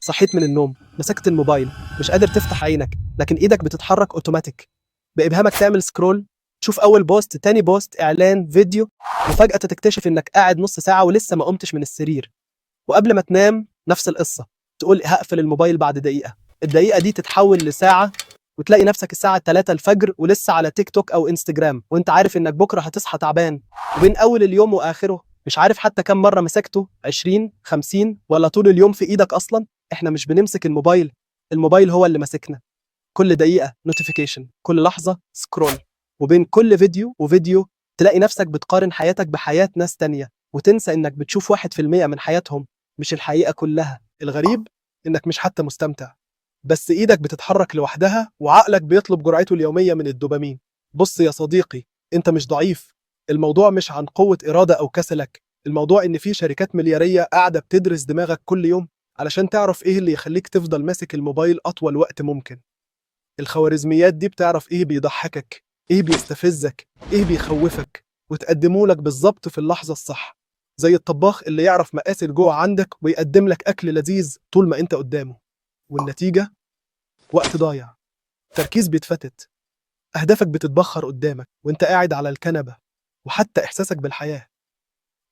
صحيت من النوم، مسكت الموبايل، مش قادر تفتح عينك، لكن ايدك بتتحرك اوتوماتيك. بإبهامك تعمل سكرول، تشوف أول بوست، تاني بوست، إعلان، فيديو، وفجأة تكتشف إنك قاعد نص ساعة ولسه ما قمتش من السرير. وقبل ما تنام نفس القصة، تقول هقفل الموبايل بعد دقيقة، الدقيقة دي تتحول لساعة، وتلاقي نفسك الساعة 3 الفجر ولسه على تيك توك أو انستجرام، وانت عارف إنك بكرة هتصحى تعبان. وبين أول اليوم وآخره مش عارف حتى كم مرة مسكته، 20 50 ولا طول اليوم في إيدك أصلا. إحنا مش بنمسك الموبايل، الموبايل هو اللي ماسكنا. كل دقيقة نوتيفيكيشن، كل لحظة سكرول، وبين كل فيديو وفيديو تلاقي نفسك بتقارن حياتك بحياة ناس تانية، وتنسى إنك بتشوف 1% من حياتهم، مش الحقيقة كلها. الغريب إنك مش حتى مستمتع، بس إيدك بتتحرك لوحدها وعقلك بيطلب جرعته اليومية من الدوبامين. بص يا صديقي، أنت مش ضعيف. الموضوع مش عن قوة إرادة أو كسلك، الموضوع إن في شركات مليارية قاعدة بتدرس دماغك كل يوم علشان تعرف إيه اللي يخليك تفضل ماسك الموبايل أطول وقت ممكن. الخوارزميات دي بتعرف إيه بيضحكك، إيه بيستفزك، إيه بيخوفك، وتقدمه لك بالظبط في اللحظة الصح. زي الطباخ اللي يعرف مقاس الجوع عندك ويقدم لك أكل لذيذ طول ما أنت قدامه. والنتيجة؟ وقت ضايع، تركيز بيتفتت، أهدافك بتتبخر قدامك وأنت قاعد على الكنبة، وحتى إحساسك بالحياة.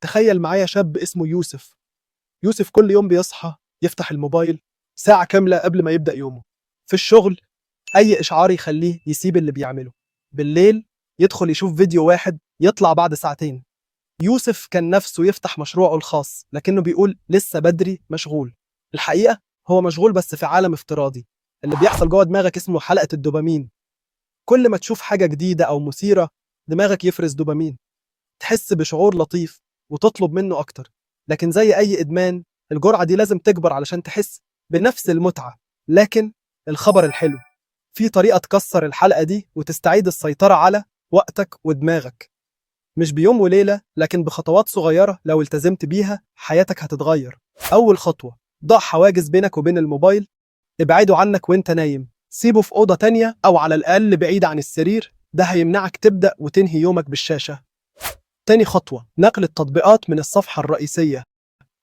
تخيل معايا شاب اسمه يوسف. يوسف كل يوم بيصحى يفتح الموبايل ساعة كاملة قبل ما يبدأ يومه. في الشغل أي إشعار يخليه يسيب اللي بيعمله. بالليل يدخل يشوف فيديو واحد يطلع بعد ساعتين. يوسف كان نفسه يفتح مشروعه الخاص، لكنه بيقول لسه بدري، مشغول. الحقيقة هو مشغول بس في عالم افتراضي. اللي بيحصل جوه دماغك اسمه حلقة الدوبامين. كل ما تشوف حاجة جديدة أو مثيرة دماغك يفرز دوبامين، تحس بشعور لطيف وتطلب منه أكتر. لكن زي أي إدمان، الجرعة دي لازم تكبر علشان تحس بنفس المتعة. لكن الخبر الحلو، في طريقة تكسر الحلقة دي وتستعيد السيطرة على وقتك ودماغك. مش بيوم وليلة، لكن بخطوات صغيرة لو التزمت بيها حياتك هتتغير. أول خطوة، ضع حواجز بينك وبين الموبايل. ابعده عنك وانت نايم، سيبه في أوضة تانية أو على الأقل بعيد عن السرير، ده هيمنعك تبدأ وتنهي يومك بالشاشة. تاني خطوة، نقل التطبيقات من الصفحة الرئيسية.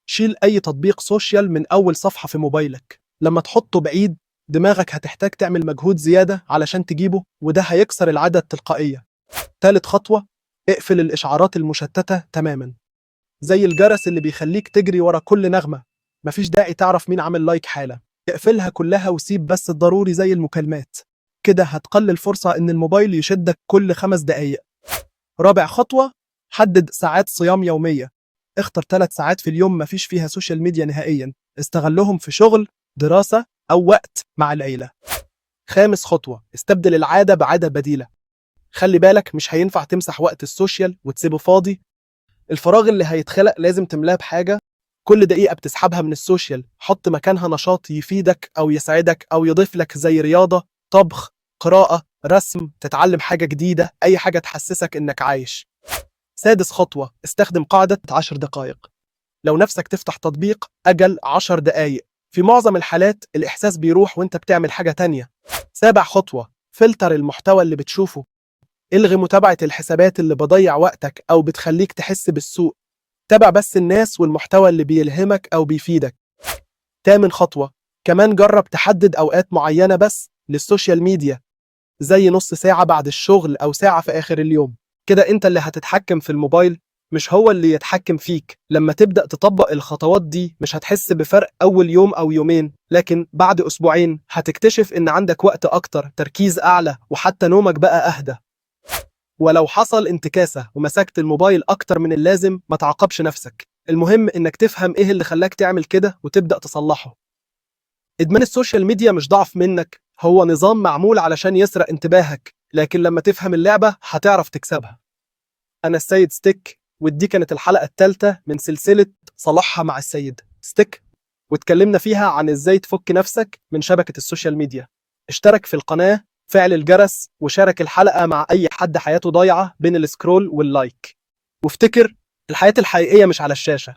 شيل أي تطبيق سوشيال من أول صفحة في موبايلك. لما تحطه بعيد دماغك هتحتاج تعمل مجهود زيادة علشان تجيبه، وده هيكسر العادة التلقائية. تالت خطوة، اقفل الإشعارات المشتتة تماما، زي الجرس اللي بيخليك تجري ورا كل نغمة. مفيش داعي تعرف مين عامل لايك حالا، اقفلها كلها وسيب بس الضروري زي المكالمات. كده هتقلل فرصة إن الموبايل يشدك كل 5 دقايق. رابع خطوة، حدد ساعات صيام يومية. اختر 3 ساعات في اليوم مفيش فيها سوشيال ميديا نهائيا، استغلهم في شغل، دراسة، أو وقت مع العيلة. خامس خطوة، استبدل العادة بعادة بديلة. خلي بالك مش هينفع تمسح وقت السوشيال وتسيبه فاضي. الفراغ اللي هيتخلق لازم تملاه بحاجة. كل دقيقة بتسحبها من السوشيال حط مكانها نشاط يفيدك أو يسعدك أو يضيف لك، زي رياضة، طبخ، قراءة، رسم، تتعلم حاجة جديدة، أي حاجة تحسسك إنك عايش. سادس خطوة، استخدم قاعدة 10 دقائق. لو نفسك تفتح تطبيق أجل 10 دقايق، في معظم الحالات الإحساس بيروح وإنت بتعمل حاجة تانية. سابع خطوة، فلتر المحتوى اللي بتشوفه. الغي متابعة الحسابات اللي بضيع وقتك أو بتخليك تحس بالسوء. تابع بس الناس والمحتوى اللي بيلهمك أو بيفيدك. تامن خطوة، كمان جرب تحدد أوقات معينة بس للسوشيال ميديا، زي نص ساعة بعد الشغل أو ساعة في آخر اليوم. كده أنت اللي هتتحكم في الموبايل، مش هو اللي يتحكم فيك. لما تبدأ تطبق الخطوات دي مش هتحس بفرق أول يوم أو يومين، لكن بعد أسبوعين هتكتشف إن عندك وقت أكتر، تركيز أعلى، وحتى نومك بقى أهدى. ولو حصل انتكاسة ومسكت الموبايل أكتر من اللازم، ما تعاقبش نفسك. المهم إنك تفهم إيه اللي خلاك تعمل كده وتبدأ تصلحه. إدمان السوشيال ميديا مش ضعف منك، هو نظام معمول علشان يسرق انتباهك، لكن لما تفهم اللعبة هتعرف تكسبها. أنا السيد ستيك، ودي كانت الحلقة الثالثة من سلسلة صلحها مع السيد ستيك، واتكلمنا فيها عن إزاي تفك نفسك من شبكة السوشيال ميديا. اشترك في القناة، فعل الجرس، وشارك الحلقة مع أي حد حياته ضايعة بين السكرول واللايك. وافتكر، الحياة الحقيقية مش على الشاشة،